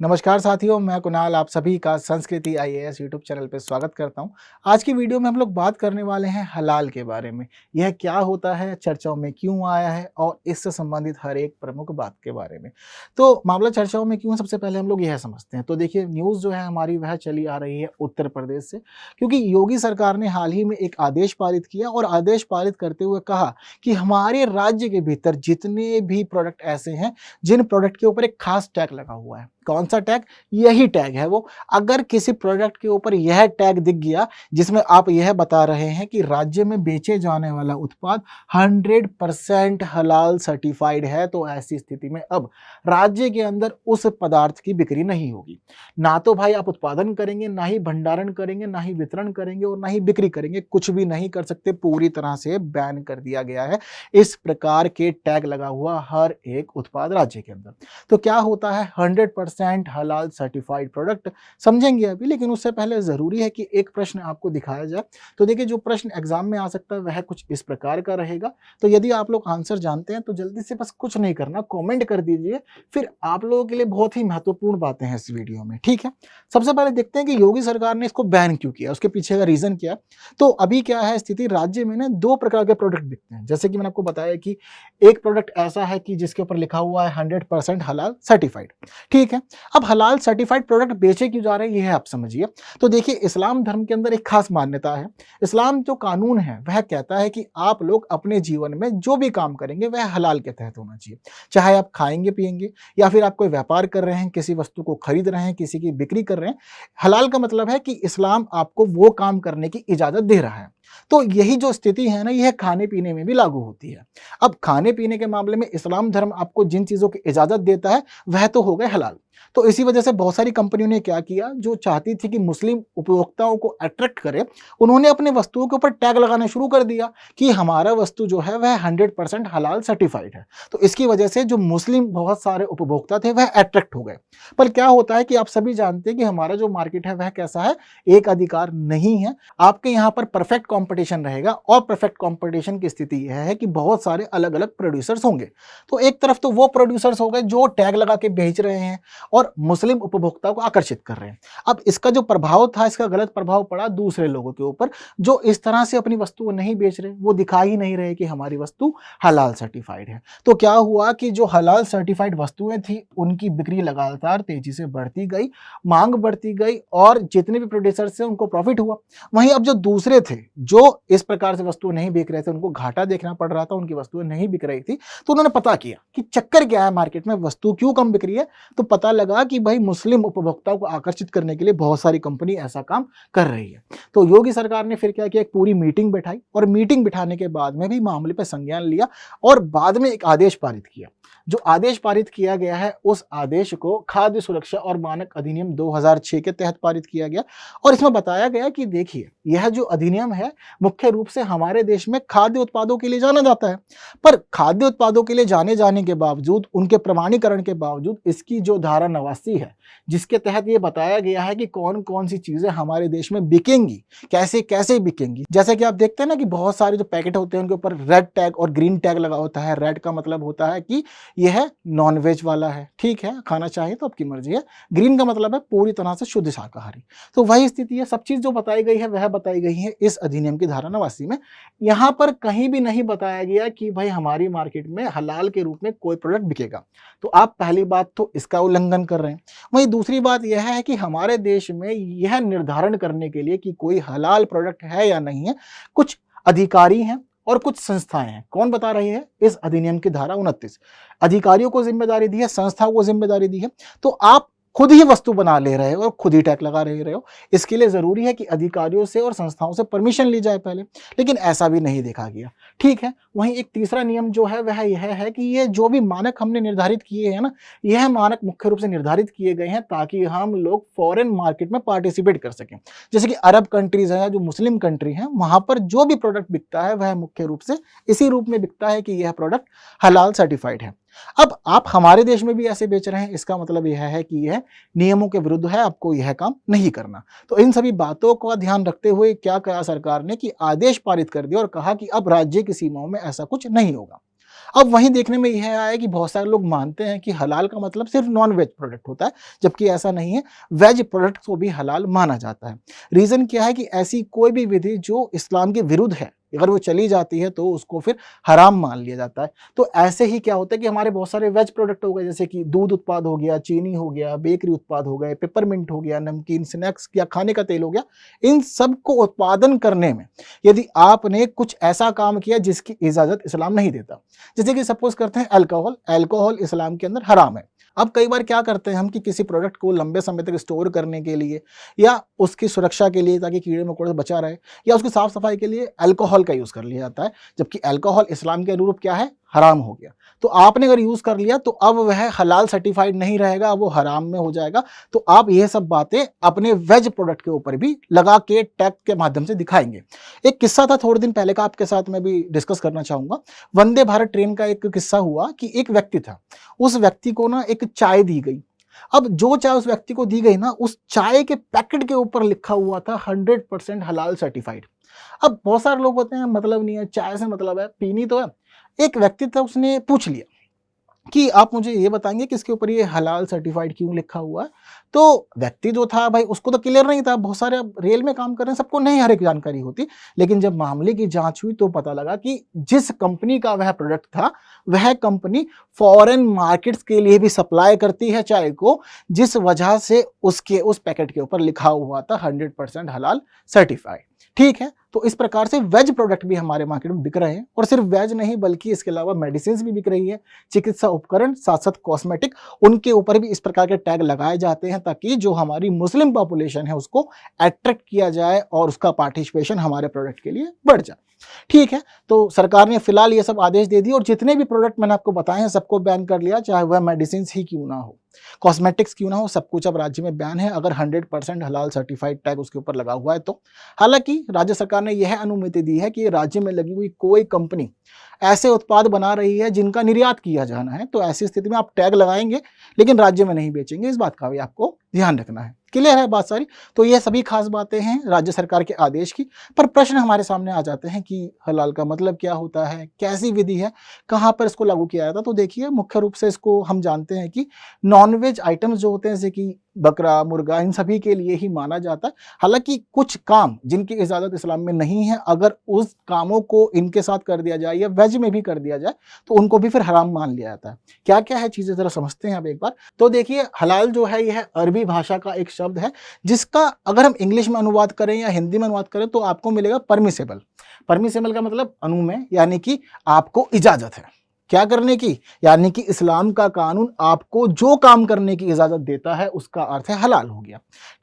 नमस्कार साथियों, मैं कुणाल आप सभी का संस्कृति आईएएस यूट्यूब चैनल पे स्वागत करता हूं। आज की वीडियो में हम लोग बात करने वाले हैं हलाल के बारे में। यह क्या होता है, चर्चाओं में क्यों आया है और इससे संबंधित हर एक प्रमुख बात के बारे में। तो मामला चर्चाओं में क्यों है, सबसे पहले हम लोग यह समझते हैं। तो देखिए, न्यूज़ जो है हमारी वह चली आ रही है उत्तर प्रदेश से, क्योंकि योगी सरकार ने हाल ही में एक आदेश पारित किया और आदेश पारित करते हुए कहा कि हमारे राज्य के भीतर जितने भी प्रोडक्ट ऐसे हैं जिन प्रोडक्ट के ऊपर एक खास टैग लगा हुआ है। कौन सा टैग? यही टैग है वो। अगर किसी प्रोडक्ट के ऊपर यह टैग दिख गया जिसमें आप यह बता रहे हैं कि राज्य में बेचे जाने वाला उत्पाद 100% हलाल सर्टिफाइड है, तो ऐसी स्थिति में अब राज्य के अंदर उस पदार्थ की बिक्री नहीं होगी। ना तो भाई आप उत्पादन करेंगे, ना ही भंडारण करेंगे, ना ही वितरण करेंगे और ना ही बिक्री करेंगे। कुछ भी नहीं कर सकते, पूरी तरह से बैन कर दिया गया है इस प्रकार के टैग लगा हुआ हर एक उत्पाद राज्य के अंदर। तो क्या होता है 100% हलाल सर्टिफाइड प्रोडक्ट, समझेंगे अभी। लेकिन उससे पहले जरूरी है कि एक प्रश्न आपको दिखाया जाए। तो देखिए, जो प्रश्न एग्जाम में आ सकता है वह कुछ इस प्रकार का रहेगा। तो यदि आप लोग आंसर जानते हैं तो जल्दी से बस कुछ नहीं करना, कमेंट कर दीजिए। फिर आप लोगों के लिए बहुत ही महत्वपूर्ण बातें हैं इस वीडियो में, ठीक है। सबसे पहले देखते हैं कि योगी सरकार ने इसको बैन क्यों किया, उसके पीछे का रीजन क्या है। तो अभी क्या है स्थिति, राज्य में ना दो प्रकार के प्रोडक्ट बिकते हैं। जैसे कि मैंने आपको बताया कि एक प्रोडक्ट ऐसा है कि जिसके ऊपर लिखा हुआ है 100% हलाल सर्टिफाइड, ठीक है। अब हलाल सर्टिफाइड प्रोडक्ट बेचे क्यों जा रहे हैं, ये है आप समझिए। तो देखिए, इस्लाम धर्म के अंदर एक खास मान्यता है। इस्लाम जो कानून है वह कहता है कि आप लोग अपने जीवन में जो भी काम करेंगे वह हलाल के तहत होना चाहिए। चाहे आप खाएंगे पिएंगे या फिर आप कोई व्यापार कर रहे हैं, किसी वस्तु को खरीद रहे हैं, किसी की बिक्री कर रहे हैं। हलाल का मतलब है कि इस्लाम आपको वो काम करने की इजाजत दे रहा है। तो यही जो स्थिति है ना, यह खाने पीने में भी लागू होती है। अब खाने पीने के मामले में इस्लाम धर्म आपको जिन चीजों की इजाजत देता है वह तो हो गए हलाल। तो इसी वजह से बहुत सारी कंपनियों ने क्या किया, जो चाहती थी कि मुस्लिम उपभोक्ताओं को अट्रैक्ट करे, उन्होंने अपने वस्तुओं के ऊपर टैग लगाना शुरू कर दिया कि हमारा वस्तु जो है वह 100% हलाल सर्टिफाइड है। तो इसकी वजह से जो मुस्लिम बहुत सारे उपभोक्ता थे वह अट्रैक्ट हो गए। पर क्या होता है कि आप सभी जानते हैं कि हमारा जो मार्केट है वह कैसा है, एक अधिकार नहीं है। आपके यहाँ पर परफेक्ट कॉम्पिटिशन रहेगा और परफेक्ट कॉम्पिटिशन की स्थिति यह है कि बहुत सारे अलग अलग प्रोड्यूसर्स होंगे। तो एक तरफ तो वो प्रोड्यूसर्स हो गए जो टैग लगा के बेच रहे हैं और मुस्लिम उपभोक्ता को आकर्षित कर रहे हैं। अब इसका जो प्रभाव था, इसका गलत प्रभाव पड़ा दूसरे लोगों के ऊपर जो इस तरह से अपनी वस्तु नहीं बेच रहे, वो दिखा ही नहीं रहे कि हमारी वस्तु हलाल सर्टिफाइड है। तो क्या हुआ कि जो हलाल सर्टिफाइड वस्तुएं थी उनकी बिक्री लगातार तेजी से बढ़ती गई, मांग बढ़ती गई और जितने भी प्रोड्यूसर थे उनको प्रॉफिट हुआ। वहीं अब जो दूसरे थे जो इस प्रकार से वस्तुएं नहीं बेच रहे थे, उनको घाटा देखना पड़ रहा था, उनकी वस्तुएं नहीं बिक रही थी। तो उन्होंने पता किया कि चक्कर क्या है, मार्केट में वस्तु क्यों कम बिक रही है। तो पता लगा कि भाई मुस्लिम उपभोक्ताओं को आकर्षित करने के लिए बहुत सारी कंपनी ऐसा काम कर रही है। तो योगी सरकार ने फिर क्या किया, एक पूरी मीटिंग बैठाई और मीटिंग बिठाने के बाद में भी मामले पर संज्ञान लिया और बाद में एक आदेश पारित किया। जो आदेश पारित किया गया है उस आदेश को खाद्य सुरक्षा और मानक अधिनियम 2006 के तहत पारित किया गया और इसमें बताया गया कि देखिए, यह जो अधिनियम है मुख्य रूप से हमारे देश में खाद्य उत्पादों के लिए जाना जाता है। पर खाद्य उत्पादों के लिए जाने के बावजूद, उनके प्रमाणीकरण के बावजूद, इसकी जो धारा 89 है जिसके तहत ये बताया गया है कि कौन कौन सी चीजें हमारे देश में बिकेंगी, कैसे कैसे बिकेंगी। जैसे कि आप देखते हैं ना कि बहुत सारे जो पैकेट होते हैं उनके ऊपर रेड टैग और ग्रीन टैग लगा होता है। रेड का मतलब होता है कि यह नॉन वेज वाला है, ठीक है, खाना चाहिए तो आपकी मर्जी है। ग्रीन का मतलब है पूरी तरह से शुद्ध शाकाहारी। तो वही स्थिति है, सब चीज जो बताई गई है वह बताई गई है इस अधिनियम की धारा 89 में। यहां पर कहीं भी नहीं बताया गया कि भाई हमारी मार्केट में हलाल के रूप में कोई प्रोडक्ट बिकेगा। तो आप पहली बात तो इसका उल्लंघन कर रहे हैं। वहीं दूसरी बात यह है कि हमारे देश में यह निर्धारण करने के लिए कि कोई हलाल प्रोडक्ट है या नहीं है, कुछ अधिकारी हैं और कुछ संस्थाएं हैं। कौन बता रही है? इस अधिनियम की धारा 29। अधिकारियों को जिम्मेदारी दी है, संस्थाओं को जिम्मेदारी दी है। तो आप खुद ही वस्तु बना ले रहे हो और खुद ही टैग लगा रहे हो। इसके लिए जरूरी है कि अधिकारियों से और संस्थाओं से परमिशन ली जाए पहले, लेकिन ऐसा भी नहीं देखा गया, ठीक है। वहीं एक तीसरा नियम जो है वह यह है कि ये जो भी मानक हमने निर्धारित किए हैं ना, यह मानक मुख्य रूप से निर्धारित किए गए हैं ताकि हम लोग फॉरेन मार्केट में पार्टिसिपेट कर सकें। जैसे कि अरब कंट्रीज है या जो मुस्लिम कंट्री है, वहां पर जो भी प्रोडक्ट बिकता है वह मुख्य रूप से इसी रूप में बिकता है कि यह प्रोडक्ट हलाल सर्टिफाइड है। अब आप हमारे देश में भी ऐसे बेच रहे हैं, इसका मतलब यह है कि यह नियमों के विरुद्ध है, आपको यह काम नहीं करना। तो इन सभी बातों का ध्यान रखते हुए क्या कहा सरकार ने कि आदेश पारित कर दिया और कहा कि अब राज्य की सीमाओं में ऐसा कुछ नहीं होगा। अब वहीं देखने में यह आया कि बहुत सारे लोग मानते हैं कि हलाल का मतलब सिर्फ नॉन वेज प्रोडक्ट होता है, जबकि ऐसा नहीं है, वेज प्रोडक्ट को भी हलाल माना जाता है। रीज़न क्या है कि ऐसी कोई भी विधि जो इस्लाम के विरुद्ध है, अगर वो चली जाती है तो उसको फिर हराम मान लिया जाता है। तो ऐसे ही क्या होता है कि हमारे बहुत सारे वेज प्रोडक्ट हो गए, जैसे कि दूध उत्पाद हो गया, चीनी हो गया, बेकरी उत्पाद हो गए, पेपरमिंट हो गया, नमकीन, स्नैक्स या खाने का तेल हो गया। इन सब को उत्पादन करने में यदि आपने कुछ ऐसा काम किया जिसकी इजाज़त इस्लाम नहीं देता, जैसे कि सपोज करते हैं अल्कोहल, अल्कोहल इस्लाम के अंदर हराम है। अब कई बार क्या करते हैं हम कि किसी प्रोडक्ट को लंबे समय तक स्टोर करने के लिए या उसकी सुरक्षा के लिए, ताकि कीड़े मकोड़े से बचा रहे, या उसकी साफ सफाई के लिए अल्कोहल का यूज़ कर लिया जाता है, जबकि अल्कोहल इस्लाम के अनुरूप क्या है, हराम हो गया। तो आपने अगर यूज़ कर लिया तो अब वह हलाल सर्टिफाइड नहीं रहेगा, वो हराम में हो जाएगा। तो आप ये सब बातें अपने वेज प्रोडक्ट के ऊपर भी लगा के टैग के माध्यम से दिखाएंगे। एक किस्सा था थोड़े दिन पहले का, आपके साथ मैं भी डिस्कस करना चाहूँगा। वंदे भारत ट्रेन का एक किस्सा हुआ कि एक व्यक्ति था, उस व्यक्ति को ना एक चाय दी गई। अब जो चाय उस व्यक्ति को दी गई ना, उस चाय के पैकेट के ऊपर लिखा हुआ था 100% हलाल सर्टिफाइड। अब बहुत सारे लोग होते हैं मतलब नहीं है, चाय से मतलब है, पीनी तो है। एक व्यक्ति था, उसने पूछ लिया कि आप मुझे ये बताएंगे कि इसके ऊपर ये हलाल सर्टिफाइड क्यों लिखा हुआ है। तो व्यक्ति जो था भाई, उसको तो क्लियर नहीं था, बहुत सारे अब रेल में काम कर रहे हैं, सबको नहीं हर एक जानकारी होती। लेकिन जब मामले की जांच हुई तो पता लगा कि जिस कंपनी का वह प्रोडक्ट था, वह कंपनी फॉरेन मार्केट्स के लिए भी सप्लाई करती है चाय को, जिस वजह से उसके उस पैकेट के ऊपर लिखा हुआ था 100% हलाल सर्टिफाइड। ठीक है, तो इस प्रकार से वेज प्रोडक्ट भी हमारे मार्केट में बिक रहे हैं, और सिर्फ वेज नहीं बल्कि इसके अलावा मेडिसिन भी बिक रही है, चिकित्सा उपकरण, साथ साथ कॉस्मेटिक, उनके ऊपर भी इस प्रकार के टैग लगाए जाते हैं, ताकि जो हमारी मुस्लिम पॉपुलेशन है उसको अट्रैक्ट किया जाए और उसका पार्टिसिपेशन हमारे प्रोडक्ट के लिए बढ़ जाए। ठीक है, तो सरकार ने फिलहाल ये सब आदेश दे दिए, और जितने भी प्रोडक्ट मैंने आपको बताए हैं सबको बैन कर लिया, चाहे वह मेडिसिन ही क्यों ना हो, कॉस्मेटिक्स क्यों ना हो, सब कुछ अब राज्य में बैन है, अगर 100% हलाल सर्टिफाइड टैग उसके ऊपर लगा हुआ है तो। हालांकि राज्य सरकार ने यह अनुमति दी है कि राज्य में लगी हुई कोई कंपनी ऐसे उत्पाद बना रही है जिनका निर्यात किया जाना है, तो ऐसी स्थिति में आप टैग लगाएंगे लेकिन राज्य में नहीं बेचेंगे, इस बात का भी आपको ध्यान रखना है। क्लियर है बात सारी? तो ये सभी खास बातें हैं राज्य सरकार के आदेश की। पर प्रश्न हमारे सामने आ जाते हैं कि हलाल का मतलब क्या होता है, कैसी विधि है, कहाँ पर इसको लागू किया जाता है। तो देखिए, मुख्य रूप से इसको हम जानते हैं कि नॉनवेज आइटम्स जो होते हैं, जैसे कि बकरा, मुर्गा, इन सभी के लिए ही माना जाता है। हालांकि कुछ काम जिनकी इजाज़त इस्लाम में नहीं है, अगर उस कामों को इनके साथ कर दिया जाए या वेज में भी कर दिया जाए तो उनको भी फिर हराम मान लिया जाता है। क्या क्या है चीज़ें, ज़रा समझते हैं अब एक बार। तो देखिए, हलाल जो है यह अरबी भाषा का एक शब्द है, जिसका अगर हम इंग्लिश में अनुवाद करें या हिंदी में अनुवाद करें तो आपको मिलेगा परमिसेबल। परमिसेबल का मतलब अनुमेय, यानी कि आपको इजाज़त है क्या करने की, यानी कि इस्लाम का कानून आपको जो काम करने की इजाजत देता है उसका अर्थ है हलाल हो गया।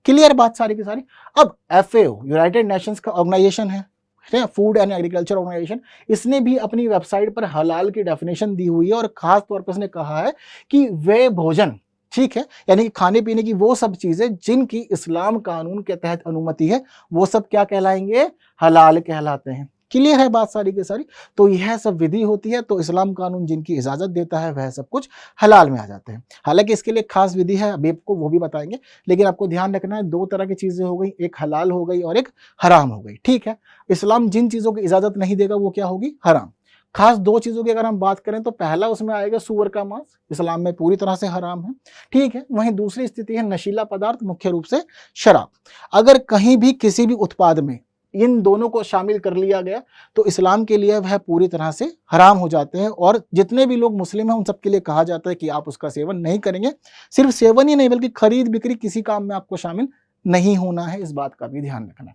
क्लियर बात सारी की सारी। अब FAO यूनाइटेड नेशंस का ऑर्गेनाइजेशन है, फूड एंड एग्रीकल्चर ऑर्गेनाइजेशन, इसने भी अपनी वेबसाइट पर हलाल की डेफिनेशन दी हुई है, और खास तौर पर इसने कहा है कि वे भोजन, ठीक है, यानी कि खाने पीने की वो सब चीजें जिनकी इस्लाम कानून के तहत अनुमति है, वो सब क्या कहलाएंगे, हलाल कहलाते हैं। क्लियर है बात सारी की सारी। तो यह सब विधि होती है, तो इस्लाम कानून जिनकी इजाजत देता है वह सब कुछ हलाल में आ जाते हैं। हालांकि इसके लिए खास विधि है, अभी आपको वो भी बताएंगे, लेकिन आपको ध्यान रखना है, दो तरह की चीजें हो गई, एक हलाल हो गई और एक हराम हो गई। ठीक है, इस्लाम जिन चीजों की इजाजत नहीं देगा वो क्या होगी, हराम। खास दो चीजों की अगर हम बात करें तो पहला उसमें आएगा सूअर का मांस, इस्लाम में पूरी तरह से हराम है। ठीक है, वहीं दूसरी स्थिति है नशीला पदार्थ, मुख्य रूप से शराब। अगर कहीं भी किसी भी उत्पाद में इन दोनों को शामिल कर लिया गया तो इस्लाम के लिए वह पूरी तरह से हराम हो जाते हैं, और जितने भी लोग मुस्लिम हैं उन सबके लिए कहा जाता है कि आप उसका सेवन नहीं करेंगे। सिर्फ सेवन ही नहीं बल्कि खरीद बिक्री किसी काम में आपको शामिल नहीं होना है, इस बात का भी ध्यान रखना।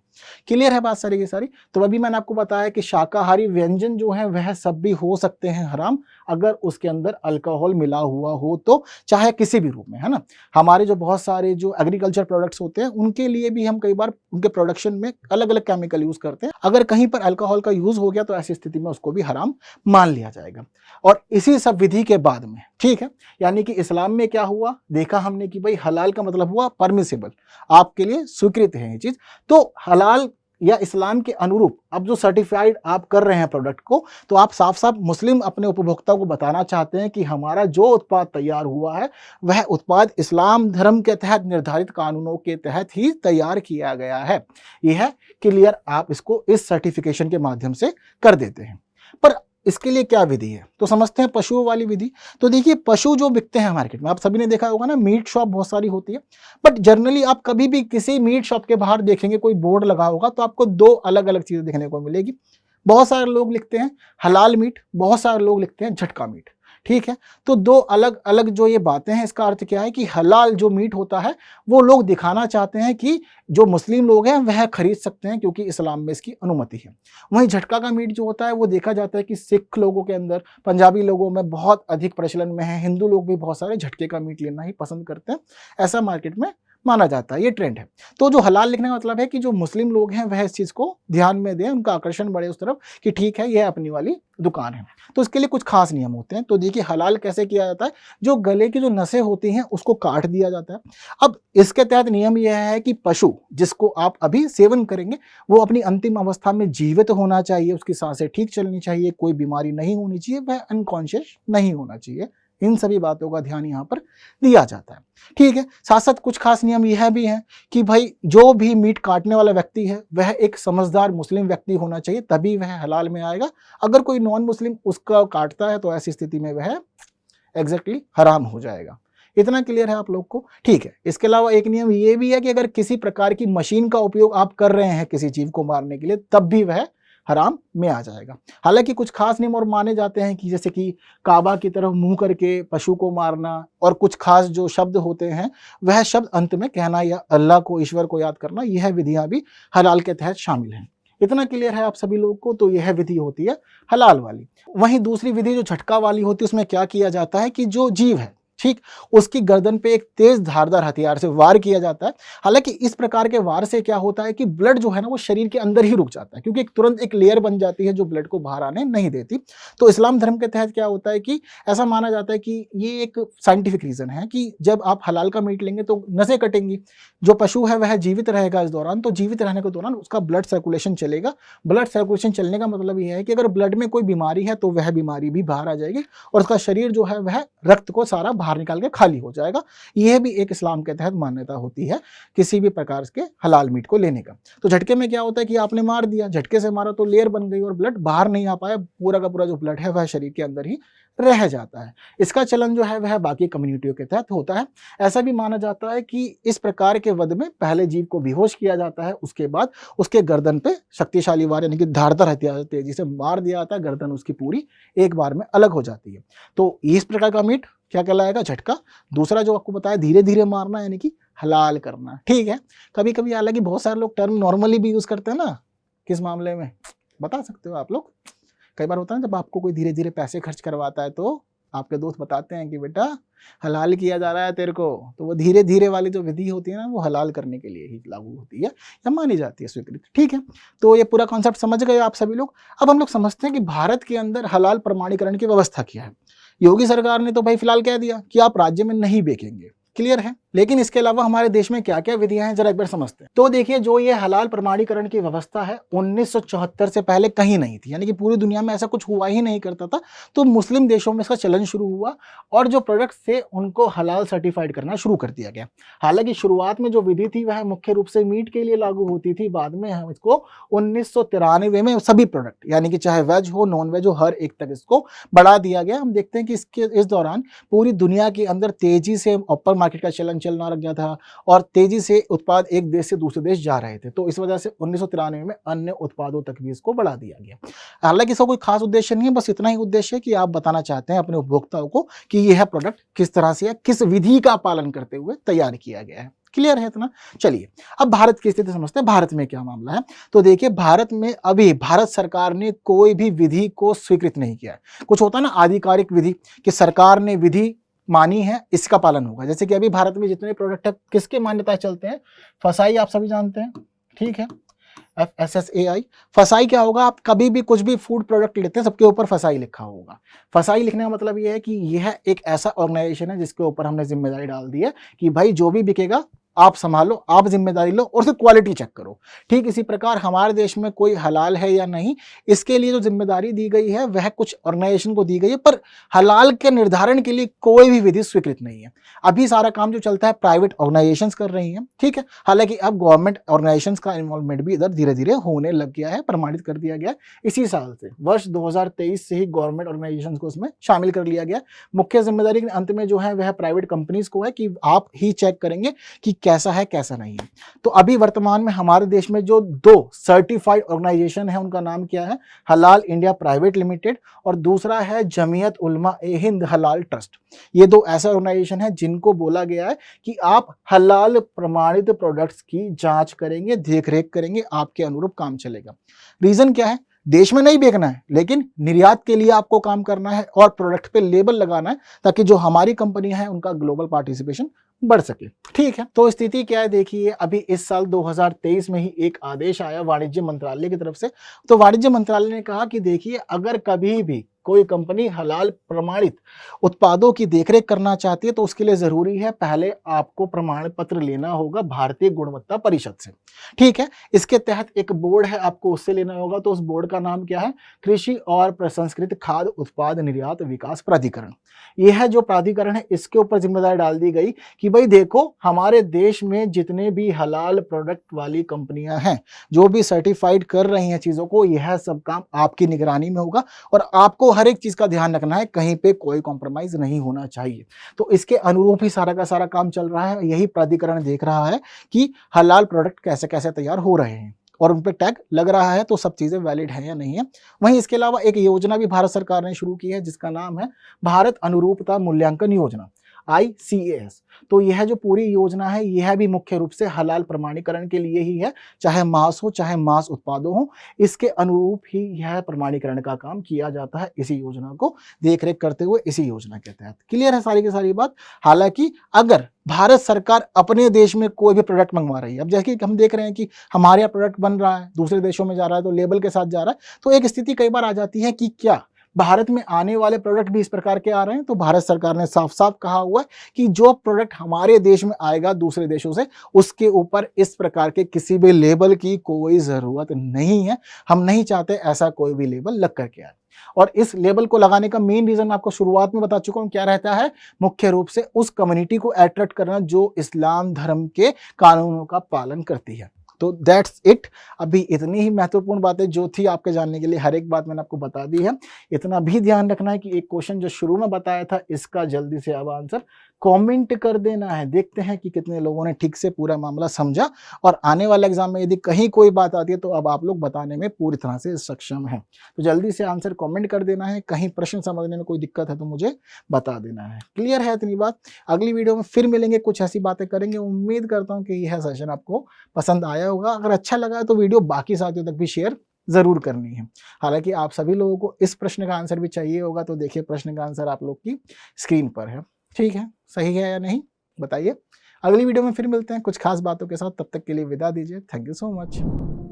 क्लियर है बात सारी की सारी। तो अभी मैंने आपको बताया कि शाकाहारी व्यंजन जो है वह सब भी हो सकते हैं हराम, अगर उसके अंदर अल्कोहल मिला हुआ हो तो, चाहे किसी भी रूप में, है ना। हमारे जो बहुत सारे जो एग्रीकल्चर प्रोडक्ट्स होते हैं उनके लिए भी हम कई बार उनके प्रोडक्शन में अलग अलग केमिकल यूज करते हैं, अगर कहीं पर अल्कोहल का यूज हो गया तो ऐसी स्थिति में उसको भी हराम मान लिया जाएगा। और इसी सब विधि के बाद में, ठीक है, यानी कि इस्लाम में क्या हुआ, देखा हमने कि भाई हलाल का मतलब हुआ परमिसेबल, आपके लिए स्वीकृत है ये चीज। तो हलाल या इस्लाम के अनुरूप अब जो सर्टिफाइड आप कर रहे हैं प्रोडक्ट को, तो आप साफ साफ मुस्लिम अपने उपभोक्ता को बताना चाहते हैं कि हमारा जो उत्पाद तैयार हुआ है वह उत्पाद इस्लाम धर्म के तहत निर्धारित कानूनों के तहत ही तैयार किया गया है। यह है क्लियर, आप इसको इस सर्टिफिकेशन के माध्यम से कर देते हैं। पर इसके लिए क्या विधि है, तो समझते हैं पशुओं वाली विधि। तो देखिए पशु जो बिकते हैं मार्केट में, आप सभी ने देखा होगा ना, मीट शॉप बहुत सारी होती है, बट जनरली आप कभी भी किसी मीट शॉप के बाहर देखेंगे कोई बोर्ड लगा होगा तो आपको दो अलग अलग चीजें देखने को मिलेगी। बहुत सारे लोग लिखते हैं हलाल मीट, बहुत सारे लोग लिखते हैं झटका मीट, ठीक है। तो दो अलग अलग जो ये बातें हैं, इसका अर्थ क्या है कि हलाल जो मीट होता है वो लोग दिखाना चाहते हैं कि जो मुस्लिम लोग हैं वह खरीद सकते हैं क्योंकि इस्लाम में इसकी अनुमति है। वहीं झटका का मीट जो होता है वो देखा जाता है कि सिख लोगों के अंदर, पंजाबी लोगों में बहुत अधिक प्रचलन में है, हिंदू लोग भी बहुत सारे झटके का मीट लेना ही पसंद करते हैं, ऐसा मार्केट में माना जाता है, ये ट्रेंड है। तो जो हलाल लिखने का मतलब है कि जो मुस्लिम लोग हैं वह इस चीज को ध्यान में दें, उनका आकर्षण बढ़े उस तरफ कि ठीक है यह अपनी वाली दुकान है। तो इसके लिए कुछ खास नियम होते हैं। तो देखिए हलाल कैसे किया जाता है, जो गले की जो नसें होती हैं उसको काट दिया जाता है। अब इसके तहत नियम यह है कि पशु जिसको आप अभी सेवन करेंगे वो अपनी अंतिम अवस्था में जीवित होना चाहिए, उसकी सांसें ठीक चलनी चाहिए, कोई बीमारी नहीं होनी चाहिए, वह अनकॉन्शियस नहीं होना चाहिए। इन सभी बातों का ध्यान यहाँ पर दिया जाता है, ठीक है। साथ साथ कुछ खास नियम यह भी हैं कि भाई जो भी मीट काटने वाला व्यक्ति है वह एक समझदार मुस्लिम व्यक्ति होना चाहिए, तभी वह हलाल में आएगा। अगर कोई नॉन मुस्लिम उसका काटता है तो ऐसी स्थिति में वह एग्जैक्टली हराम हो जाएगा। इतना क्लियर है आप लोग को, ठीक है। इसके अलावा एक नियम ये भी है कि अगर किसी प्रकार की मशीन का उपयोग आप कर रहे हैं किसी जीव को मारने के लिए तब भी वह हराम में आ जाएगा। हालांकि कुछ खास नियम और माने जाते हैं कि जैसे कि काबा की तरफ मुंह करके पशु को मारना, और कुछ खास जो शब्द होते हैं वह शब्द अंत में कहना या अल्लाह को, ईश्वर को याद करना, यह विधियां भी हलाल के तहत शामिल हैं। इतना क्लियर है आप सभी लोगों को। तो यह विधि होती है हलाल वाली। वहीं दूसरी विधि जो झटका वाली होती है उसमें क्या किया जाता है कि जो जीव है, ठीक, उसकी गर्दन पे एक तेज धारदार हथियार से वार किया जाता है। हालांकि इस प्रकार के वार से क्या होता है कि ब्लड जो है ना वो शरीर के अंदर ही रुक जाता है, क्योंकि तुरंत एक लेयर बन जाती है जो ब्लड को बाहर आने नहीं देती। तो इस्लाम धर्म के तहत क्या होता है कि ऐसा माना जाता है कि ये एक साइंटिफिक रीजन है कि जब आप हलाल का मीट लेंगे तो नसें कटेंगी, जो पशु है वह जीवित रहेगा इस दौरान, तो जीवित रहने के दौरान उसका ब्लड सर्कुलेशन चलेगा। ब्लड सर्कुलेशन चलने का मतलब यह है कि अगर ब्लड में कोई बीमारी है तो वह बीमारी भी बाहर आ जाएगी और उसका शरीर जो है वह रक्त को सारा बाहर निकाल के खाली हो जाएगा। यह भी एक इस्लाम के तहत मान्यता होती है किसी भी प्रकार के हलाल मीट को लेने का। तो झटके में क्या होता है कि आपने मार दिया, झटके से मारा तो लेयर बन गई और ब्लड बाहर नहीं आ पाया, पूरा का पूरा जो ब्लड है वह शरीर के अंदर ही रह जाता है। इसका चलन जो है वह बाकी कम्युनिटियों के तहत होता है। ऐसा भी माना जाता है कि इस प्रकार के वध में पहले जीव को बेहोश किया जाता है, उसके बाद उसके गर्दन पे शक्तिशाली वार यानी कि धारदार हथियार तेजी से मार दिया जाता है, गर्दन उसकी पूरी एक बार में अलग हो जाती है। तो इस प्रकार का मीट क्या कहलाएगा, झटका। दूसरा जो आपको बताया धीरे धीरे मारना यानी कि हलाल करना, ठीक है। कभी कभी हालांकि बहुत सारे लोग टर्म नॉर्मली भी यूज करते हैं ना, किस मामले में बता सकते हो आप लोग? कई बार होता है ना जब आपको कोई धीरे धीरे पैसे खर्च करवाता है तो आपके दोस्त बताते हैं कि बेटा हलाल किया जा रहा है तेरे को, तो वो धीरे धीरे वाली जो विधि होती है ना वो हलाल करने के लिए ही लागू होती है या मानी जाती है, स्वीकृत, ठीक है। तो ये पूरा कॉन्सेप्ट समझ गए आप सभी लोग। अब हम लोग समझते हैं कि भारत के अंदर हलाल प्रमाणीकरण की व्यवस्था क्या है। योगी सरकार ने तो भाई फिलहाल कह दिया कि आप राज्य में नहीं बेचेंगे, क्लियर है, लेकिन इसके अलावा हमारे देश में क्या क्या विधियां हैं जरा एक बार समझते हैं। तो देखिए जो ये हलाल प्रमाणीकरण की व्यवस्था है 1974 से पहले कहीं नहीं थी, यानी कि पूरी दुनिया में ऐसा कुछ हुआ ही नहीं करता था। तो मुस्लिम देशों में इसका चलन शुरू हुआ और जो प्रोडक्ट्स थे उनको हलाल सर्टिफाइड करना शुरू कर दिया गया। हालांकि शुरुआत में जो विधि थी वह मुख्य रूप से मीट के लिए लागू होती थी, बाद में हम इसको 1993 में सभी प्रोडक्ट यानी कि चाहे वेज हो नॉन वेज हो हर एक तक इसको बढ़ा दिया गया। हम देखते हैं कि इस दौरान पूरी दुनिया के अंदर तेजी से अपर मार्केट का चलन चलना लग गया था और तेजी से उत्पाद एक देश से दूसरे देश जा रहे थे। तो इस वजह से 1993 में अन्य उत्पादों तक भी इसको बढ़ा दिया गया। हालांकि इसका कोई खास उद्देश्य नहीं है, बस इतना ही उद्देश्य है कि आप बताना चाहते हैं अपने उपभोक्ताओं को कि यह प्रोडक्ट किस तरह से या किस विधि का पालन करते हुए तैयार किया गया है। क्लियर है इतना? चलिए अब भारत की स्थिति समझते हैं, भारत में क्या मामला है। तो देखिए भारत में अभी भारत सरकार ने कोई भी विधि को स्वीकृत नहीं किया है। कुछ होता है ना आधिकारिक विधि कि सरकार ने विधि मानी है, इसका पालन होगा। जैसे कि अभी भारत में जितने प्रोडक्ट है किसके मान्यता चलते हैं, फसाई आप सभी जानते हैं, ठीक है, FSSAI। फसाई क्या होगा, आप कभी भी कुछ भी फूड प्रोडक्ट लेते हैं सबके ऊपर फसाई लिखा होगा। फसाई लिखने का मतलब यह है कि यह एक ऐसा ऑर्गेनाइजेशन है जिसके ऊपर हमने जिम्मेदारी डाल दी है कि भाई जो भी बिकेगा आप संभालो, आप जिम्मेदारी लो और सिर्फ क्वालिटी चेक करो। ठीक इसी प्रकार हमारे देश में कोई हलाल है या नहीं, इसके लिए जो जिम्मेदारी दी गई है वह कुछ ऑर्गेनाइजेशन को दी गई है, पर हलाल के निर्धारण के लिए कोई भी विधि स्वीकृत नहीं है। अभी सारा काम जो चलता है प्राइवेट ऑर्गेनाइजेशंस कर रही हैं, ठीक है। हालांकि अब गवर्नमेंट ऑर्गेनाइजेशंस का इन्वॉल्वमेंट भी इधर धीरे धीरे होने लग गया है, प्रमाणित कर दिया गया इसी साल से, वर्ष 2023 से ही गवर्नमेंट ऑर्गेनाइजेशंस को इसमें शामिल कर लिया गया। मुख्य जिम्मेदारी के अंत में जो है वह प्राइवेट कंपनीज को है कि आप ही चेक करेंगे कि कैसा है कैसा नहीं है। तो अभी वर्तमान में हमारे देश में जो 2 सर्टिफाइड ऑर्गेनाइजेशन है उनका नाम क्या है, हलाल इंडिया प्राइवेट लिमिटेड और दूसरा है जमीयत उलमा ए हिंद हलाल ट्रस्ट। ये 2 ऐसे ऑर्गेनाइजेशन है जिनको बोला गया है कि आप हलाल प्रमाणित प्रोडक्ट्स की जांच करेंगे, देख रेख करेंगे, आपके अनुरूप काम चलेगा। रीजन क्या है, देश में नहीं बेचना है लेकिन निर्यात के लिए आपको काम करना है और प्रोडक्ट पे लेबल लगाना है ताकि जो हमारी कंपनियां हैं उनका ग्लोबल पार्टिसिपेशन बढ़ सके। ठीक है, तो स्थिति क्या है देखिए, अभी इस साल 2023 में ही एक आदेश आया वाणिज्य मंत्रालय की तरफ से। तो वाणिज्य मंत्रालय ने कहा कि देखिए, अगर कभी भी कोई कंपनी हलाल प्रमाणित उत्पादों की देखरेख करना चाहती है तो उसके लिए जरूरी है पहले आपको प्रमाण पत्र लेना होगा भारतीय गुणवत्ता परिषद से। ठीक है, इसके तहत एक बोर्ड है, आपको उससे लेना होगा। तो उस बोर्ड का नाम क्या है, कृषि और प्रसंस्कृत खाद्य उत्पाद निर्यात विकास प्राधिकरण। यह है जो प्राधिकरण है, इसके ऊपर जिम्मेदारी डाल दी गई कि भाई देखो, हमारे देश में जितने भी हलाल प्रोडक्ट वाली कंपनियां हैं, जो भी सर्टिफाइड कर रही हैं चीजों को, यह सब काम आपकी निगरानी में होगा और आपको हर एक चीज का ध्यान रखना है, कहीं पे कोई कॉम्प्रोमाइज नहीं होना चाहिए। तो इसके अनुरूप ही सारा का सारा काम चल रहा है। यही प्राधिकरण देख रहा है कि हलाल प्रोडक्ट कैसे कैसे तैयार हो रहे हैं और उन पे टैग लग रहा है तो सब चीजें वैलिड है या नहीं है। वहीं इसके अलावा एक योजना भी भारत सरकार ने शुरू की है जिसका नाम है भारत अनुरूपता मूल्यांकन योजना, ICAS। तो यह जो पूरी योजना है यह भी मुख्य रूप से हलाल प्रमाणीकरण के लिए ही है, चाहे मांस हो चाहे मांस उत्पादों हो, इसके अनुरूप ही यह प्रमाणीकरण का काम किया जाता है, इसी योजना को देखरेख करते हुए, इसी योजना के तहत। क्लियर है सारी की सारी बात। हालांकि अगर भारत सरकार अपने देश में कोई भी प्रोडक्ट मंगवा रही है, अब जैसे कि हम देख रहे हैं कि हमारे यहाँ प्रोडक्ट बन रहा है, दूसरे देशों में जा रहा है तो लेबल के साथ जा रहा है, तो एक स्थिति कई बार आ जाती है कि क्या भारत में आने वाले प्रोडक्ट भी इस प्रकार के आ रहे हैं। तो भारत सरकार ने साफ साफ कहा हुआ है कि जो प्रोडक्ट हमारे देश में आएगा दूसरे देशों से, उसके ऊपर इस प्रकार के किसी भी लेबल की कोई जरूरत नहीं है। हम नहीं चाहते ऐसा कोई भी लेबल लग करके आए। और इस लेबल को लगाने का मेन रीजन आपको शुरुआत में बता चुका हूं, क्या रहता है, मुख्य रूप से उस कम्युनिटी को अट्रैक्ट करना जो इस्लाम धर्म के कानूनों का पालन करती है। तो दैट्स इट। अभी इतनी ही महत्वपूर्ण बातें जो थी आपके जानने के लिए, हर एक बात मैंने आपको बता दी है। इतना भी ध्यान रखना है कि एक क्वेश्चन जो शुरू में बताया था, इसका जल्दी से अब आंसर कमेंट कर देना है। देखते हैं कि कितने लोगों ने ठीक से पूरा मामला समझा और आने वाले एग्जाम में यदि कहीं कोई बात आती है तो अब आप लोग बताने में पूरी तरह से सक्षम हैं। तो जल्दी से आंसर कमेंट कर देना है। कहीं प्रश्न समझने में कोई दिक्कत है तो मुझे बता देना है। क्लियर है इतनी बात। अगली वीडियो में फिर मिलेंगे, कुछ ऐसी बातें करेंगे। उम्मीद करता हूँ कि यह सेशन आपको पसंद आया होगा। अगर अच्छा लगा तो वीडियो बाकी साथियों तक भी शेयर जरूर करनी है। हालांकि आप सभी लोगों को इस प्रश्न का आंसर भी चाहिए होगा, तो देखिए प्रश्न का आंसर आप लोग की स्क्रीन पर है। ठीक है, सही है या नहीं बताइए। अगली वीडियो में फिर मिलते हैं कुछ खास बातों के साथ। तब तक के लिए विदा दीजिए। Thank you so much.